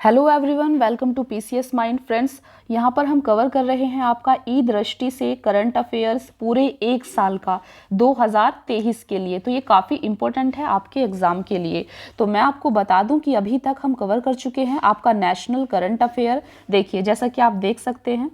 Hello everyone, welcome to PCS mind. Friends, यहाँ पर हम कवर कर रहे हैं आपका ई दृष्टि से करंट अफेयर्स पूरे एक साल का 2023 के लिए। तो ये काफ़ी इंपॉर्टेंट है आपके एग्ज़ाम के लिए। तो मैं आपको बता दूं कि अभी तक हम कवर कर चुके हैं आपका नेशनल करंट अफेयर। देखिए, जैसा कि आप देख सकते हैं,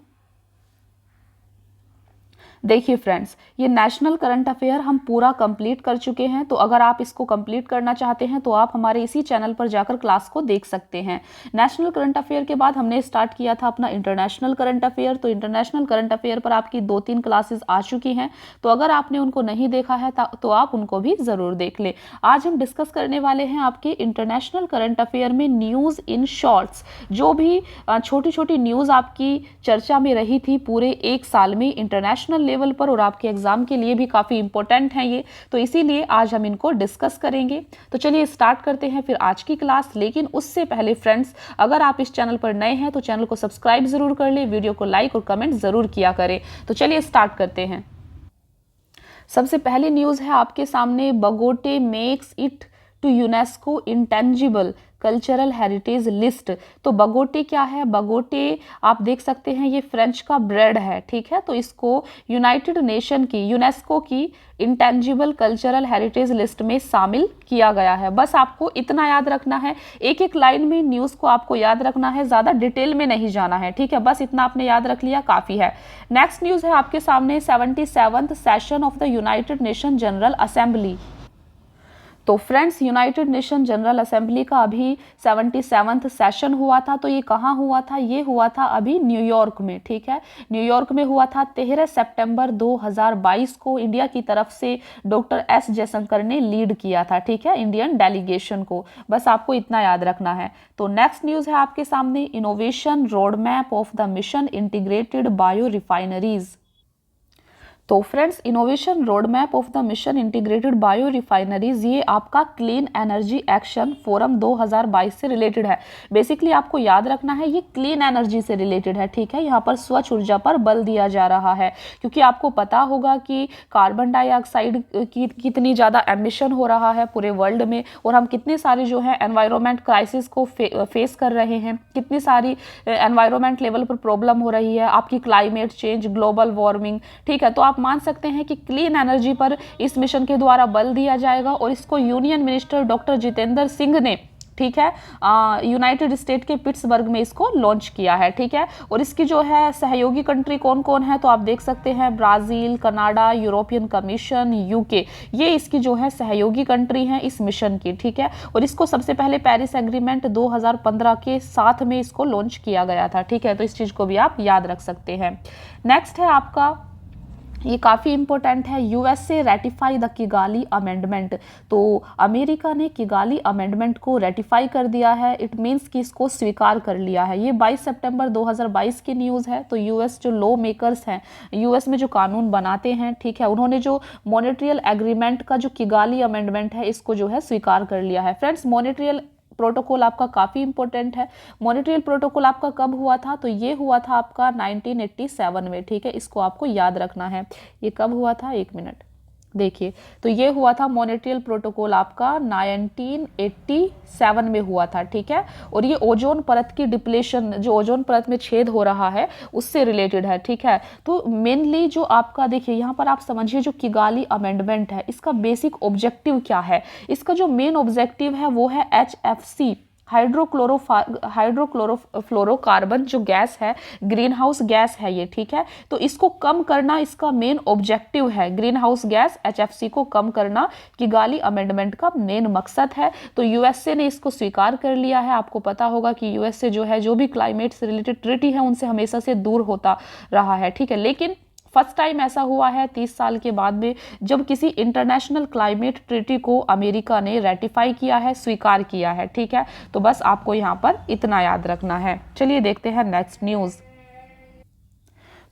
देखिए फ्रेंड्स, ये नेशनल करंट अफेयर हम पूरा कंप्लीट कर चुके हैं। तो अगर आप इसको कंप्लीट करना चाहते हैं तो आप हमारे इसी चैनल पर जाकर क्लास को देख सकते हैं। नेशनल करंट अफेयर के बाद हमने स्टार्ट किया था अपना इंटरनेशनल करंट अफेयर। तो इंटरनेशनल करंट अफेयर पर आपकी 2-3 क्लासेस आ चुकी हैं। तो अगर आपने उनको नहीं देखा है तो आप उनको भी ज़रूर देख लें। आज हम डिस्कस करने वाले हैं आपके इंटरनेशनल करंट अफेयर में न्यूज़ इन शॉर्ट्स। जो भी छोटी छोटी न्यूज़ आपकी चर्चा में रही थी पूरे एक साल में इंटरनेशनल लेवल पर और आपके एग्जाम के लिए भी काफ़ी इंपॉर्टेंट हैं ये, तो इसीलिए आज हम इनको डिस्कस करेंगे। तो चलिए स्टार्ट करते हैं फिर आज की क्लास। लेकिन उससे पहले फ्रेंड्स, अगर आप इस चैनल पर नए हैं तो चैनल को सब्सक्राइब जरूर कर ले, वीडियो को लाइक और कमेंट जरूर किया करें। तो चलिए स्टार्ट करते हैं। सबसे पहली न्यूज़ है आपके सामने, बगोटे makes it to UNESCO intangible cultural heritage list. तो बगोटे क्या है? बगोटे आप देख सकते हैं, ये फ्रेंच का ब्रेड है, ठीक है। तो इसको यूनाइटेड नेशन की, यूनेस्को की इंटेंजिबल कल्चरल हेरिटेज लिस्ट में शामिल किया गया है। बस आपको इतना याद रखना है, एक एक लाइन में न्यूज़ को आपको याद रखना है, ज़्यादा डिटेल में नहीं जाना है, ठीक है। बस इतना आपने याद रख लिया, काफ़ी है। नेक्स्ट न्यूज़ है आपके सामने, 77th session of the United Nation General Assembly. तो friends, United Nation General Assembly का अभी 77th सेशन हुआ था। तो ये कहाँ हुआ था? ये हुआ था अभी न्यूयॉर्क में, ठीक है। न्यूयॉर्क में हुआ था। 13 सितंबर 2022 को इंडिया की तरफ से डॉक्टर एस जयशंकर ने लीड किया था, ठीक है, इंडियन डेलीगेशन को। बस आपको इतना याद रखना है। तो नेक्स्ट न्यूज़ है आपके सामने, innovation road map of the mission integrated bio refineries. तो friends, innovation road map of the mission integrated bio refineries, ये आपका क्लीन एनर्जी एक्शन फोरम 2022 से रिलेटेड है। बेसिकली आपको याद रखना है, ये क्लीन एनर्जी से रिलेटेड है, ठीक है। यहाँ पर स्वच्छ ऊर्जा पर बल दिया जा रहा है, क्योंकि आपको पता होगा कि कार्बन डाइऑक्साइड की कितनी ज़्यादा एमिशन हो रहा है पूरे वर्ल्ड में, और हम कितने सारे जो है एनवायरमेंट क्राइसिस को फेस कर रहे हैं, कितनी सारी एनवायरमेंट लेवल पर प्रॉब्लम हो रही है, आपकी क्लाइमेट चेंज, ग्लोबल वार्मिंग, ठीक है। तो आप मान सकते हैं कि क्लीन एनर्जी पर इस मिशन के द्वारा बल दिया जाएगा, और इसको union minister doctor Jitendra Singh ने, ठीक है, यूनाइटेड स्टेट के पिट्सबर्ग में इसको लॉन्च किया है, ठीक है। और इसकी जो है सहयोगी कंट्री कौन कौन है, तो आप देख सकते हैं, Brazil, Canada, European commission, UK, ये इसकी जो है सहयोगी कंट्री हैं इस मिशन की, ठीक है। और इसको सबसे पहले पेरिस एग्रीमेंट 2015 के साथ में इसको लॉन्च किया गया था, ठीक है। तो इस चीज़ को भी आप याद रख सकते हैं। नेक्स्ट है आपका, ये काफ़ी इंपॉर्टेंट है, USA ratify the Kigali amendment. तो अमेरिका ने किगाली अमेंडमेंट को रेटिफाई कर दिया है। इट मीन्स कि इसको स्वीकार कर लिया है। ये 22 सितंबर 2022 की न्यूज़ है। तो यूएस जो लॉ मेकर्स हैं, यूएस में जो कानून बनाते हैं, ठीक है, उन्होंने जो मॉनेट्रियल एग्रीमेंट का जो किगाली अमेंडमेंट है, इसको जो है स्वीकार कर लिया है। फ्रेंड्स, मॉनेट्रियल प्रोटोकॉल आपका काफ़ी इंपॉर्टेंट है। मॉनेट्रियल प्रोटोकॉल आपका कब हुआ था? तो ये हुआ था आपका 1987 में, ठीक है। इसको आपको याद रखना है। ये कब हुआ था? एक मिनट, देखिए। तो ये हुआ था मॉनेट्रियल प्रोटोकॉल आपका 1987 में हुआ था, ठीक है। और ये ओजोन परत की डिप्लेशन, जो ओजोन परत में छेद हो रहा है, उससे रिलेटेड है, ठीक है। तो मेनली जो आपका, देखिए यहाँ पर आप समझिए, जो किगाली अमेंडमेंट है, इसका बेसिक ऑब्जेक्टिव क्या है? इसका जो मेन ऑब्जेक्टिव है वो है HFC, हाइड्रोक्लोरोफ्लोरोकार्बन जो गैस है, ग्रीन हाउस गैस है ये, ठीक है। तो इसको कम करना इसका मेन ऑब्जेक्टिव है, ग्रीन हाउस गैस HFC को कम करना किगाली अमेंडमेंट का मेन मकसद है। तो यूएसए ने इसको स्वीकार कर लिया है। आपको पता होगा कि यूएसए जो है, जो भी क्लाइमेट से रिलेटेड ट्रीटी है, उनसे हमेशा से दूर होता रहा है, ठीक है। लेकिन फर्स्ट टाइम ऐसा हुआ है 30 साल के बाद में, जब किसी इंटरनेशनल क्लाइमेट ट्रीटी को अमेरिका ने रेटिफाई किया है, स्वीकार किया है, ठीक है। तो बस आपको यहाँ पर इतना याद रखना है। चलिए देखते हैं नेक्स्ट न्यूज़।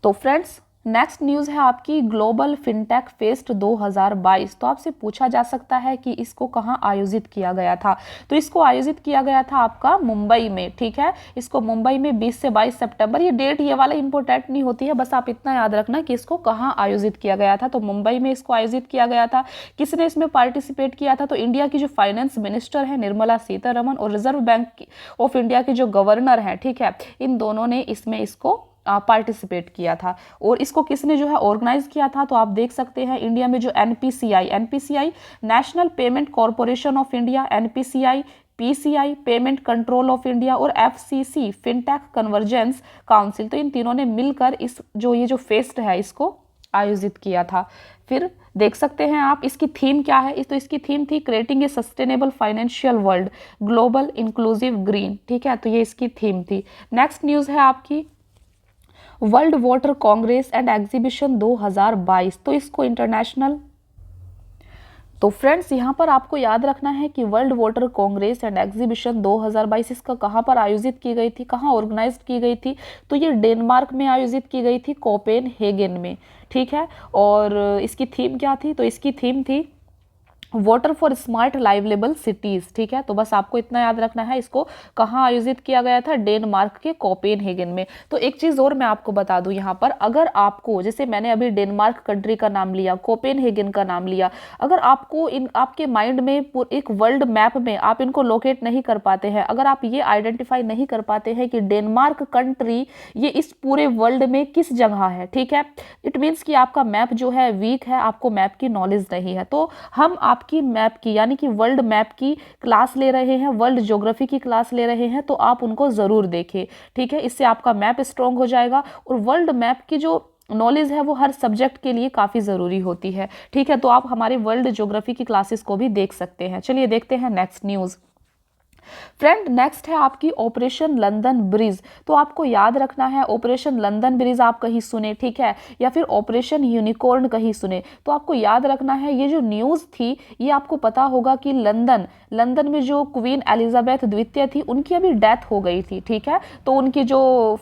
तो फ्रेंड्स, नेक्स्ट न्यूज़ है आपकी ग्लोबल फिनटेक फेस्ट 2022। तो आपसे पूछा जा सकता है कि इसको कहाँ आयोजित किया गया था। तो इसको आयोजित किया गया था आपका मुंबई में, ठीक है। इसको मुंबई में 20 से 22 सितंबर, ये डेट ये वाला इंपॉर्टेंट नहीं होती है, बस आप इतना याद रखना कि इसको कहाँ आयोजित किया गया था। तो मुंबई में इसको आयोजित किया गया था। किसने इसमें पार्टिसिपेट किया था? तो इंडिया की जो फाइनेंस मिनिस्टर है निर्मला सीतारमण और रिजर्व बैंक ऑफ इंडिया के जो गवर्नर हैं, ठीक है, इन दोनों ने इसको पार्टिसिपेट किया था। और इसको किसने जो है ऑर्गेनाइज किया था? तो आप देख सकते हैं इंडिया में जो NPCI national payment corporation of India, NPCI, PCI payment control of India और एफसीसी फिनटेक कन्वर्जेंस काउंसिल, तो इन तीनों ने मिलकर ये जो फेस्ट है इसको आयोजित किया था। फिर देख सकते हैं आप इसकी थीम क्या है। तो इसकी थीम थी creating a sustainable financial world, global inclusive green, ठीक है। तो ये इसकी थीम थी। नेक्स्ट न्यूज़ है आपकी world water Congress and exhibition 2022। तो इसको इंटरनेशनल, तो फ्रेंड्स यहाँ पर आपको याद रखना है कि world water Congress and exhibition 2022 इसका कहाँ पर आयोजित की गई थी, कहाँ ऑर्गेनाइज की गई थी? तो ये डेनमार्क में आयोजित की गई थी, कोपेनहेगन में, ठीक है। और इसकी थीम क्या थी? तो इसकी थीम थी वाटर फॉर स्मार्ट लाइवलेबल सिटीज, ठीक है। तो बस आपको इतना याद रखना है, इसको कहाँ आयोजित किया गया था? डेनमार्क के कोपेनहेगन में। तो एक चीज और मैं आपको बता दूं यहाँ पर, अगर आपको, जैसे मैंने अभी डेनमार्क कंट्री का नाम लिया, कोपेनहेगन का नाम लिया, अगर आपको आपके माइंड में एक वर्ल्ड मैप में आप इनको लोकेट नहीं कर पाते हैं, अगर आप ये आइडेंटिफाई नहीं कर पाते हैं कि डेनमार्क कंट्री ये इस पूरे वर्ल्ड में किस जगह है, ठीक है, इट मीन्स कि आपका मैप जो है वीक है, आपको मैप की नॉलेज नहीं है। तो हम आपकी मैप की यानी कि वर्ल्ड मैप की क्लास ले रहे हैं, वर्ल्ड ज्योग्राफी की क्लास ले रहे हैं, तो आप उनको जरूर देखें, ठीक है। इससे आपका मैप स्ट्रांग हो जाएगा। और वर्ल्ड मैप की जो नॉलेज है वो हर सब्जेक्ट के लिए काफ़ी ज़रूरी होती है, ठीक है। तो आप हमारे वर्ल्ड ज्योग्राफी की क्लासेस को भी देख सकते हैं। चलिए देखते हैं नेक्स्ट न्यूज़। फ्रेंड नेक्स्ट है आपकी ऑपरेशन लंदन ब्रिज। तो आपको याद रखना है ऑपरेशन लंदन ब्रिज आप कहीं सुने, ठीक है, या फिर ऑपरेशन यूनिकॉर्न कहीं सुने, तो आपको याद रखना है ये जो न्यूज़ थी ये आपको पता होगा कि लंदन में जो क्वीन एलिजाबेथ द्वितीय थी उनकी अभी डेथ हो गई थी, ठीक है। तो उनकी जो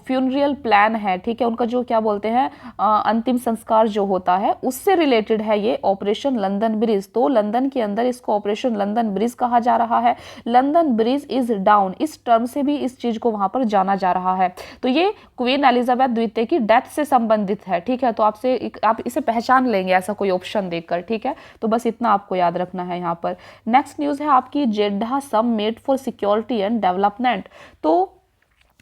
फ्यूनरल प्लान है, ठीक है, उनका जो क्या बोलते हैं अंतिम संस्कार जो होता है उससे रिलेटेड है ये ऑपरेशन लंदन ब्रिज। तो लंदन के अंदर इसको ऑपरेशन लंदन ब्रिज कहा जा रहा है। लंदन ब्रिज इज डाउन, इस टर्म से भी इस चीज को वहां पर जाना जा रहा है। तो ये क्वीन एलिजाबेथ द्वितीय की डेथ से संबंधित है, ठीक है। तो आप इसे पहचान लेंगे ऐसा कोई ऑप्शन देखकर, ठीक है। तो बस इतना आपको याद रखना है यहाँ पर। नेक्स्ट न्यूज है आपकी Jeddah summit for security and development. तो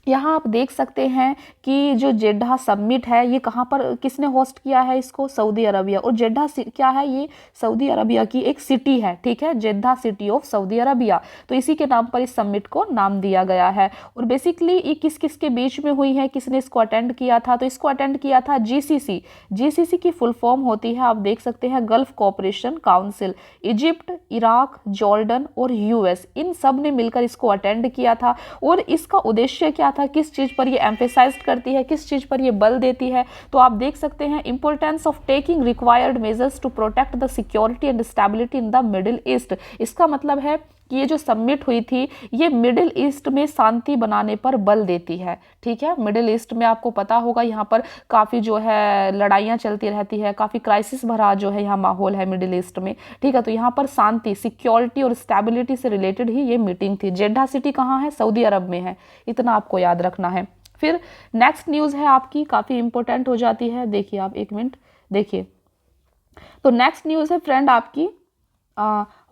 यहाँ आप देख सकते हैं कि जो जेड्डा समिट है ये कहाँ पर, किसने होस्ट किया है इसको? Saudi Arabia. और जेड्डा क्या है? ये सऊदी अरबिया की एक सिटी है, ठीक है, जेड्डा सिटी ऑफ सऊदी अरबिया। तो इसी के नाम पर इस समिट को नाम दिया गया है। और बेसिकली ये किस किस के बीच में हुई है, किसने इसको अटेंड किया था? तो इसको अटेंड किया था जीसीसी की फुल फॉर्म होती है, आप देख सकते हैं, gulf cooperation council. Egypt, Iraq, Jordan और यूएस, इन सब ने मिलकर इसको अटेंड किया था। और इसका उद्देश्य क्या था, किस चीज पर ये एम्फेसाइज करती है, किस चीज पर ये बल देती है? तो आप देख सकते हैं importance of taking required measures to protect the security and stability in the Middle East. इसका मतलब है कि ये जो समिट हुई थी ये मिडिल ईस्ट में शांति बनाने पर बल देती है, ठीक है। मिडिल ईस्ट में आपको पता होगा यहाँ पर काफ़ी जो है लड़ाइयाँ चलती रहती है, काफ़ी क्राइसिस भरा जो है यहाँ माहौल है मिडिल ईस्ट में, ठीक है। तो यहाँ पर शांति, सिक्योरिटी और स्टेबिलिटी से रिलेटेड ही ये मीटिंग थी। जेड्डा सिटी कहाँ है? सऊदी अरब में है, इतना आपको याद रखना है। फिर नेक्स्ट न्यूज़ है आपकी, काफ़ी इंपॉर्टेंट हो जाती है, देखिए आप एक मिनट देखिए। तो नेक्स्ट न्यूज़ है फ्रेंड आपकी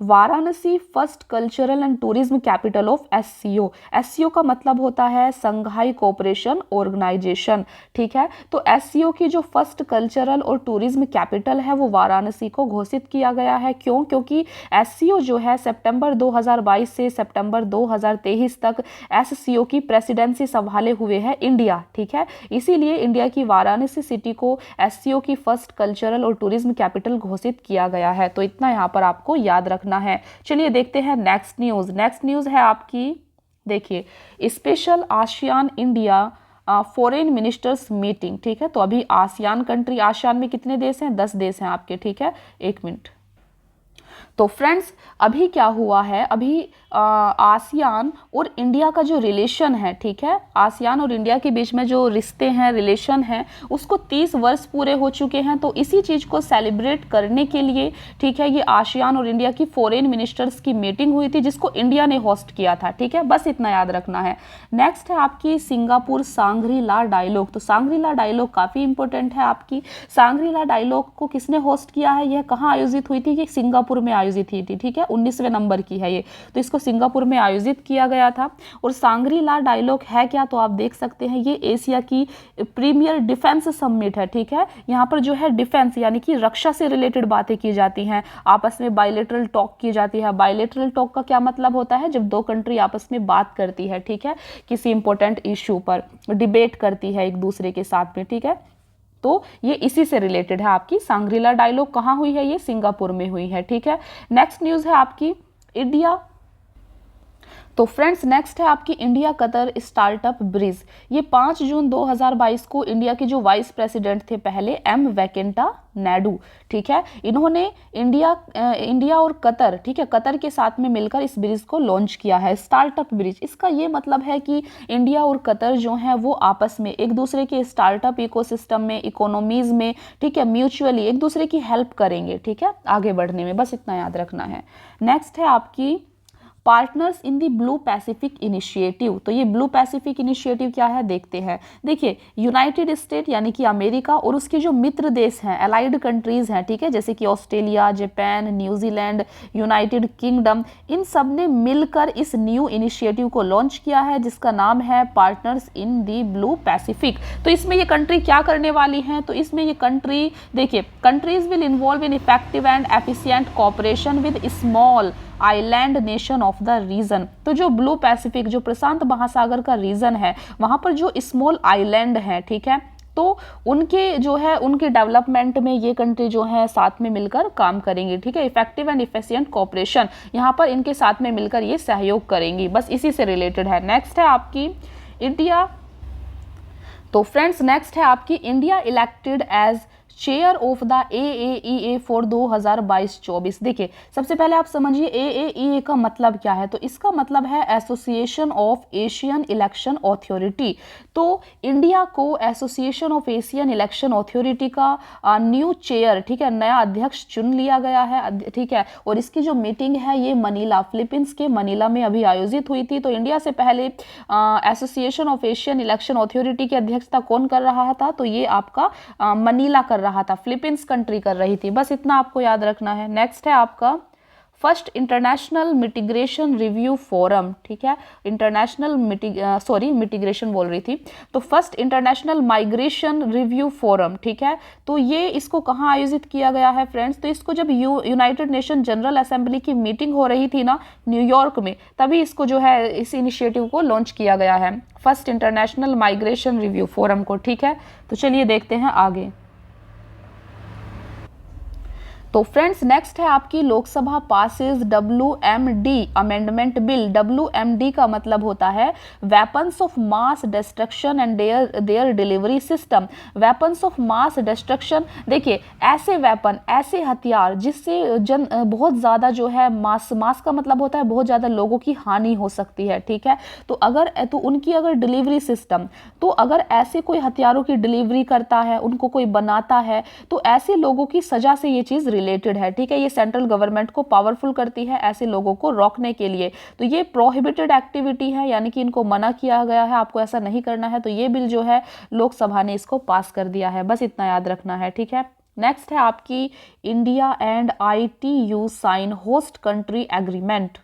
Varanasi first cultural and tourism capital of SCO. SCO का मतलब होता है संघाई कोऑपरेशन ऑर्गेनाइजेशन, ठीक है। तो एससीओ की जो फर्स्ट कल्चरल और टूरिज्म कैपिटल है वो वाराणसी को घोषित किया गया है। क्यों? क्योंकि एससीओ जो है सितंबर 2022 से सितंबर 2023 तक एससीओ की प्रेसिडेंसी संभाले हुए है इंडिया, ठीक है। इसीलिए इंडिया की वाराणसी सिटी को एससीओ की फर्स्ट कल्चरल और टूरिज्म कैपिटल घोषित किया गया है। तो इतना यहाँ पर आपको याद रखना है। चलिए देखते हैं नेक्स्ट न्यूज़। नेक्स्ट न्यूज़ है आपकी, देखिए, special ASEAN India foreign ministers meeting, ठीक है। तो अभी आसियान कंट्री, आसियान में कितने देश हैं? 10 देश हैं आपके, ठीक है। एक मिनट। तो फ्रेंड्स अभी क्या हुआ है, अभी आसियान और इंडिया का जो रिलेशन है, ठीक है, आसियान और इंडिया के बीच में जो रिश्ते हैं, रिलेशन है, उसको 30 वर्ष पूरे हो चुके हैं। तो इसी चीज़ को सेलिब्रेट करने के लिए, ठीक है, ये आसियान और इंडिया की फॉरेन मिनिस्टर्स की मीटिंग हुई थी जिसको इंडिया ने होस्ट किया था, ठीक है, बस इतना याद रखना है। नेक्स्ट है आपकी सिंगापुर सांग्री-ला डायलॉग। तो सांग्री-ला डायलॉग काफ़ी इंपॉर्टेंट है आपकी। सांग्री-ला डायलॉग को किसने होस्ट किया है, यह कहाँ आयोजित हुई थी, कि सिंगापुर में आयोजित हुई थी, ठीक है, 19वें नंबर की है ये, तो इसको सिंगापुर में आयोजित किया गया था। और सांग्री-ला डायलॉग है क्या, तो आप देख सकते हैं ये एशिया की प्रीमियर डिफेंस समिट है, ठीक है, यहाँ पर जो है डिफेंस यानी कि रक्षा से रिलेटेड बातें की जाती हैं, आपस में बायलैटरल टॉक की जाती है। बायलैटरल टॉक का क्या मतलब होता है, जब दो कंट्री आपस में बात करती है, ठीक है, किसी इंपॉर्टेंट इशू पर डिबेट करती है एक दूसरे के साथ में, ठीक है, तो ये इसी से रिलेटेड है। आपकी सांग्री-ला डायलॉग कहाँ हुई है, ये सिंगापुर में हुई है, ठीक है। नेक्स्ट न्यूज़ है आपकी इंडिया। तो फ्रेंड्स नेक्स्ट है आपकी इंडिया कतर स्टार्टअप ब्रिज। ये 5 जून 2022 को इंडिया के जो वाइस प्रेसिडेंट थे पहले, एम वेंकैया नायडू, ठीक है, इन्होंने इंडिया और कतर, ठीक है, कतर के साथ में मिलकर इस ब्रिज को लॉन्च किया है, स्टार्टअप ब्रिज। इसका ये मतलब है कि इंडिया और कतर जो है वो आपस में एक दूसरे के स्टार्टअप इकोसिस्टम में, इकोनॉमीज में, ठीक है, म्यूचुअली एक दूसरे की हेल्प करेंगे, ठीक है, आगे बढ़ने में, बस इतना याद रखना है। नेक्स्ट है आपकी partners in the blue Pacific initiative. तो ये ब्लू पैसिफिक इनिशिएटिव क्या है, देखते हैं। देखिए यूनाइटेड स्टेट यानी कि अमेरिका और उसके जो मित्र देश हैं, अलाइड कंट्रीज हैं, ठीक है, जैसे कि Australia, Japan, New Zealand, United Kingdom, इन सब ने मिलकर इस न्यू इनिशिएटिव को लॉन्च किया है जिसका नाम है partners in the blue Pacific. तो इसमें ये कंट्री क्या करने वाली हैं, तो इसमें ये कंट्री, देखिए, countries will involve in effective and efficient cooperation with small island nation of the region. तो जो ब्लू पैसिफिक, जो प्रशांत महासागर का रीजन है, वहां पर जो स्मॉल आइलैंड है, ठीक है, तो उनके जो है उनके डेवलपमेंट में ये कंट्री जो है साथ में मिलकर काम करेंगी, ठीक है, इफेक्टिव एंड इफिशिएंट कोऑपरेशन, यहाँ पर इनके साथ में मिलकर ये सहयोग करेंगी, बस इसी से रिलेटेड है। नेक्स्ट है आपकी इंडिया। तो फ्रेंड्स नेक्स्ट है आपकी India elected as chair of the AAEA for 2022-24। देखिए सबसे पहले आप समझिए AAEA का मतलब क्या है, तो इसका मतलब है association of Asian election authority. तो इंडिया को association of Asian election authority का न्यू चेयर, ठीक है, नया अध्यक्ष चुन लिया गया है, ठीक है, और इसकी जो मीटिंग है ये मनीला, फिलीपींस के मनीला में अभी आयोजित हुई थी। तो इंडिया से पहले association of Asian election authority की अध्यक्षता कौन कर रहा था, तो ये आपका मनीला कर रहा था, फिलीपींस कंट्री कर रही थी, बस इतना आपको याद रखना है। नेक्स्ट है आपका first international mitigation review forum, ठीक है, इंटरनेशनल मिटिगेशन बोल रही थी, तो first international migration review forum, ठीक है, तो ये इसको कहाँ आयोजित किया गया है फ्रेंड्स, तो इसको जब यूनाइटेड नेशन जनरल असेंबली की मीटिंग हो रही थी ना न्यूयॉर्क में, तभी इसको जो है इस इनिशिएटिव को लॉन्च किया गया है, first international migration review forum को, ठीक है। तो चलिए देखते हैं आगे। तो फ्रेंड्स नेक्स्ट है आपकी Lok Sabha passes WMD amendment bill. WMD का मतलब होता है weapons of mass destruction and there delivery system. Weapons of mass destruction, देखिए ऐसे वेपन, ऐसे हथियार जिससे बहुत ज़्यादा जो है मास का मतलब होता है बहुत ज़्यादा लोगों की हानि हो सकती है, ठीक है, तो उनकी अगर डिलीवरी सिस्टम, तो अगर ऐसे कोई हथियारों की डिलीवरी करता है, उनको कोई बनाता है, तो ऐसे लोगों की सजा से ये चीज़ रिलेटेड है, ठीक है, ये सेंट्रल गवर्नमेंट को पावरफुल करती है ऐसे लोगों को रोकने के लिए। तो ये प्रोहिबिटेड एक्टिविटी है, यानी कि इनको मना किया गया है, आपको ऐसा नहीं करना है। तो ये बिल जो है लोकसभा ने इसको पास कर दिया है, बस इतना याद रखना है, ठीक है। नेक्स्ट है आपकी India and ITU sign host country agreement.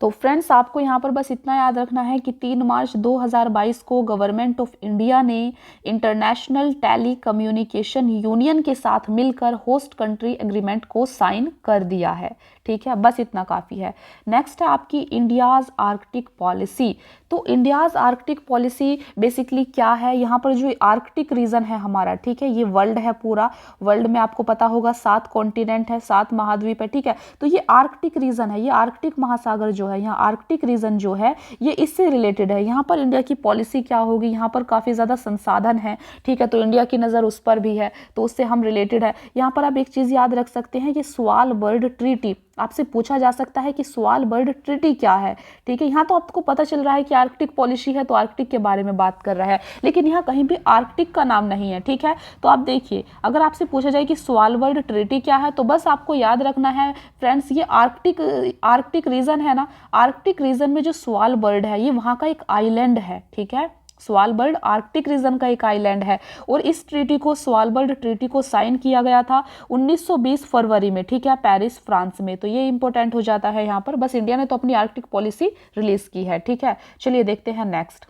तो फ्रेंड्स आपको यहाँ पर बस इतना याद रखना है कि 3 मार्च 2022 को गवर्नमेंट ऑफ इंडिया ने इंटरनेशनल टेली कम्युनिकेशन यूनियन के साथ मिलकर होस्ट कंट्री एग्रीमेंट को साइन कर दिया है, ठीक है, बस इतना काफ़ी है। नेक्स्ट है आपकी इंडियाज़ आर्कटिक पॉलिसी। तो इंडियाज़ आर्कटिक पॉलिसी बेसिकली क्या है, यहाँ पर जो आर्कटिक रीजन है हमारा, ठीक है, ये वर्ल्ड है, पूरा वर्ल्ड में आपको पता होगा 7 कॉन्टिनेंट है, 7 महाद्वीप है, ठीक है, तो ये आर्कटिक रीजन है, ये आर्कटिक महासागर जो जो है, यहाँ आर्कटिक रीजन जो है ये इससे रिलेटेड है। यहाँ पर इंडिया की पॉलिसी क्या होगी, यहाँ पर काफ़ी ज़्यादा संसाधन है, ठीक है, तो इंडिया की नज़र उस पर भी है, तो उससे हम रिलेटेड है। यहाँ पर आप एक चीज़ याद रख सकते हैं कि स्वालबर्ड ट्रीटी, आपसे पूछा जा सकता है कि स्वालबर्ड ट्रीटी क्या है, ठीक है। यहाँ तो आपको पता चल रहा है कि आर्कटिक पॉलिसी है, तो आर्कटिक के बारे में बात कर रहा है, लेकिन यहाँ कहीं भी आर्कटिक का नाम नहीं है, ठीक है। तो आप देखिए, अगर आपसे पूछा जाए कि स्वालबर्ड ट्रीटी क्या है, तो बस आपको याद रखना है फ्रेंड्स, ये आर्कटिक रीजन है ना, आर्कटिक रीजन में जो स्वालबर्ड है ये वहाँ का एक आइलैंड है, ठीक है। स्वालबर्ड आर्कटिक रीजन का एक आइलैंड है, और इस ट्रीटी को, स्वालबर्ड ट्रीटी को साइन किया गया था 1920 फरवरी में, ठीक है, पेरिस फ्रांस में। तो ये इंपॉर्टेंट हो जाता है यहाँ पर, बस इंडिया ने तो अपनी आर्कटिक पॉलिसी रिलीज की है, ठीक है। चलिए देखते हैं नेक्स्ट,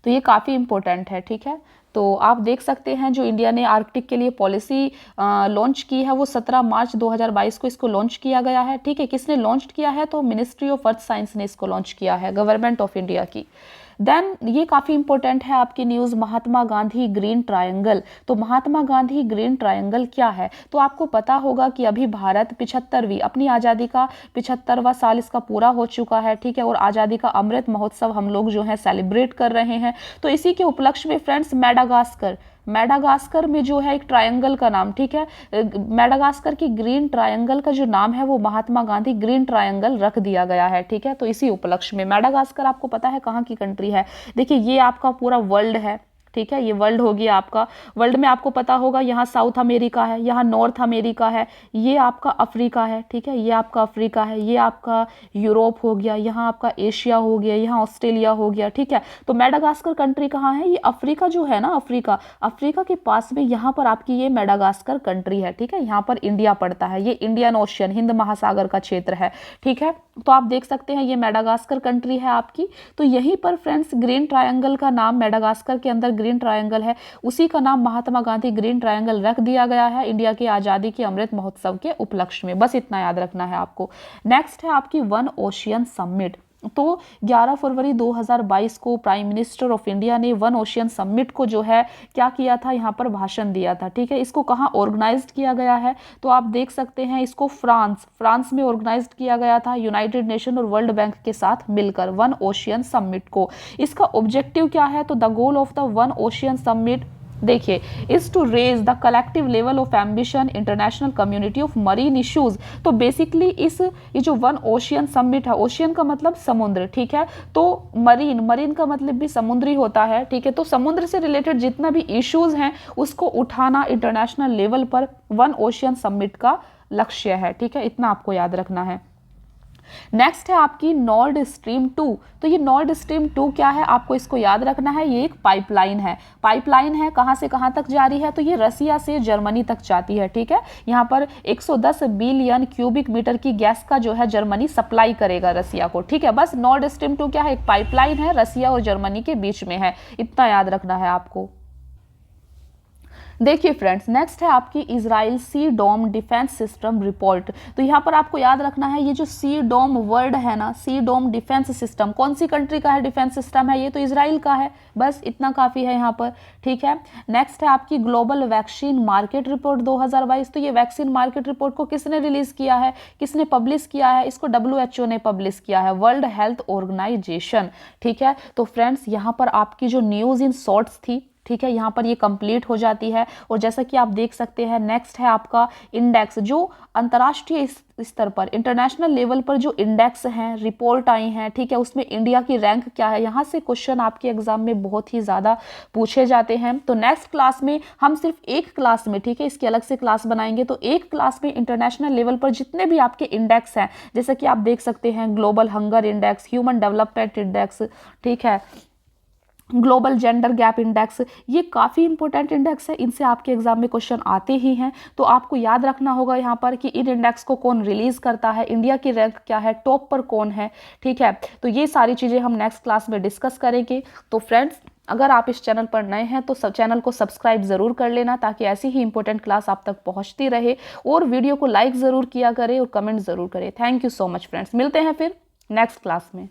तो ये काफ़ी इंपॉर्टेंट है, ठीक है। तो आप देख सकते हैं जो इंडिया ने आर्कटिक के लिए पॉलिसी लॉन्च की है वो 17 मार्च 2022 को इसको लॉन्च किया गया है, ठीक है। किसने लॉन्च किया है, तो मिनिस्ट्री ऑफ अर्थ साइंस ने इसको लॉन्च किया है, गवर्नमेंट ऑफ इंडिया की। देन ये काफ़ी इंपॉर्टेंट है आपकी news, Mahatma Gandhi green triangle. तो महात्मा गांधी ग्रीन ट्रायंगल क्या है, तो आपको पता होगा कि अभी भारत 75वीं, अपनी आज़ादी का 75वां साल इसका पूरा हो चुका है, ठीक है, और आज़ादी का अमृत महोत्सव हम लोग जो है सेलिब्रेट कर रहे हैं। तो इसी के उपलक्ष्य में फ्रेंड्स मेडागास्कर में जो है एक ट्रायंगल का नाम, ठीक है, मेडागास्कर की ग्रीन ट्रायंगल का जो नाम है वो महात्मा गांधी ग्रीन ट्रायंगल रख दिया गया है, ठीक है। तो इसी उपलक्ष्य में, मेडागास्कर आपको पता है कहाँ की कंट्री है, देखिए ये आपका पूरा वर्ल्ड है, ठीक है, ये वर्ल्ड हो गया आपका। वर्ल्ड में आपको पता होगा यहाँ साउथ अमेरिका है, यहाँ नॉर्थ अमेरिका है, ये आपका अफ्रीका है, ठीक है, ये आपका अफ्रीका है, ये आपका यूरोप हो गया, यहाँ आपका एशिया हो गया, यहाँ ऑस्ट्रेलिया हो गया, ठीक है। तो मेडागास्कर कंट्री कहाँ है, ये अफ्रीका जो है ना, अफ्रीका के पास में यहाँ पर आपकी ये मेडागास्कर कंट्री है, ठीक है। यहाँ पर इंडिया पड़ता है, ये इंडियन ओशियन, हिंद महासागर का क्षेत्र है, ठीक है। तो आप देख सकते हैं ये मेडागास्कर कंट्री है आपकी। तो यहीं पर फ्रेंड्स ग्रीन ट्रायंगल का नाम, मेडागास्कर के अंदर ग्रीन ट्रायंगल है, उसी का नाम महात्मा गांधी ग्रीन ट्रायंगल रख दिया गया है इंडिया की आज़ादी के अमृत महोत्सव के उपलक्ष्य में, बस इतना याद रखना है आपको। नेक्स्ट है आपकी वन ओशियन समिट। तो 11 फरवरी 2022 को प्राइम मिनिस्टर ऑफ इंडिया ने वन ओशियन समिट को जो है क्या किया था, यहाँ पर भाषण दिया था, ठीक है। इसको कहाँ ऑर्गेनाइज्ड किया गया है, तो आप देख सकते हैं इसको फ्रांस में ऑर्गेनाइज्ड किया गया था, यूनाइटेड नेशन और वर्ल्ड बैंक के साथ मिलकर वन ओशियन समिट को। इसका ऑब्जेक्टिव क्या है, तो the goal of the One Ocean Summit देखिए is to raise the collective level of ambition international community of marine issues. तो बेसिकली ये जो वन ओशियन समिट है, ओशियन का मतलब समुद्र, ठीक है, तो मरीन का मतलब भी समुद्री होता है, ठीक है। तो समुद्र से रिलेटेड जितना भी इश्यूज हैं उसको उठाना इंटरनेशनल लेवल पर वन ओशियन समिट का लक्ष्य है, ठीक है, इतना आपको याद रखना है। नेक्स्ट है आपकी नॉर्ड स्ट्रीम 2। तो ये नॉर्ड स्ट्रीम 2 क्या है, आपको इसको याद रखना है, ये एक पाइपलाइन है, कहाँ से कहाँ तक जारी है, तो ये रसिया से जर्मनी तक जाती है, ठीक है। यहाँ पर 110 बिलियन क्यूबिक मीटर की गैस का जो है जर्मनी सप्लाई करेगा रसिया को, ठीक है। बस नॉर्ड स्ट्रीम 2 क्या है, एक पाइपलाइन है, रसिया और जर्मनी के बीच में है, इतना याद रखना है आपको। देखिए फ्रेंड्स, नेक्स्ट है आपकी इजराइल सी डोम डिफेंस सिस्टम रिपोर्ट। तो यहाँ पर आपको याद रखना है ये जो सी डोम वर्ड है ना, सी डोम डिफेंस सिस्टम कौन सी कंट्री का है डिफेंस सिस्टम है, ये तो इजराइल का है, बस इतना काफ़ी है यहाँ पर, ठीक है। नेक्स्ट है आपकी ग्लोबल वैक्सीन मार्केट रिपोर्ट 2022। तो ये वैक्सीन मार्केट रिपोर्ट को किसने रिलीज किया है, किसने पब्लिश किया है, इसको WHO ने पब्लिश किया है, वर्ल्ड हेल्थ ऑर्गेनाइजेशन, ठीक है। तो फ्रेंड्स यहाँ पर आपकी जो न्यूज़ इन शॉर्ट्स थी, ठीक है, यहाँ पर ये कंप्लीट हो जाती है। और जैसा कि आप देख सकते हैं नेक्स्ट है आपका इंडेक्स, जो अंतर्राष्ट्रीय स्तर पर इंटरनेशनल लेवल पर जो इंडेक्स हैं, रिपोर्ट आई हैं, ठीक है, उसमें इंडिया की रैंक क्या है, यहाँ से क्वेश्चन आपके एग्जाम में बहुत ही ज़्यादा पूछे जाते हैं। तो नेक्स्ट क्लास में हम सिर्फ एक क्लास में, ठीक है, इसकी अलग से क्लास बनाएंगे, तो एक क्लास में इंटरनेशनल लेवल पर जितने भी आपके इंडेक्स हैं, जैसे कि आप देख सकते हैं global hunger index, human development index, ठीक है, ग्लोबल जेंडर गैप इंडेक्स, ये काफ़ी इंपॉर्टेंट इंडेक्स है, इनसे आपके एग्जाम में क्वेश्चन आते ही हैं। तो आपको याद रखना होगा यहाँ पर कि इन इंडेक्स को कौन रिलीज करता है, इंडिया की रैंक क्या है, टॉप पर कौन है, ठीक है। तो ये सारी चीज़ें हम नेक्स्ट क्लास में डिस्कस करेंगे। तो फ्रेंड्स, अगर आप इस चैनल पर नए हैं तो सब चैनल को सब्सक्राइब ज़रूर कर लेना, ताकि ऐसी ही इंपॉर्टेंट क्लास आप तक पहुँचती रहे, और वीडियो को लाइक ज़रूर किया करें और कमेंट ज़रूर करें। Thank you so much friends, मिलते हैं फिर नेक्स्ट क्लास में।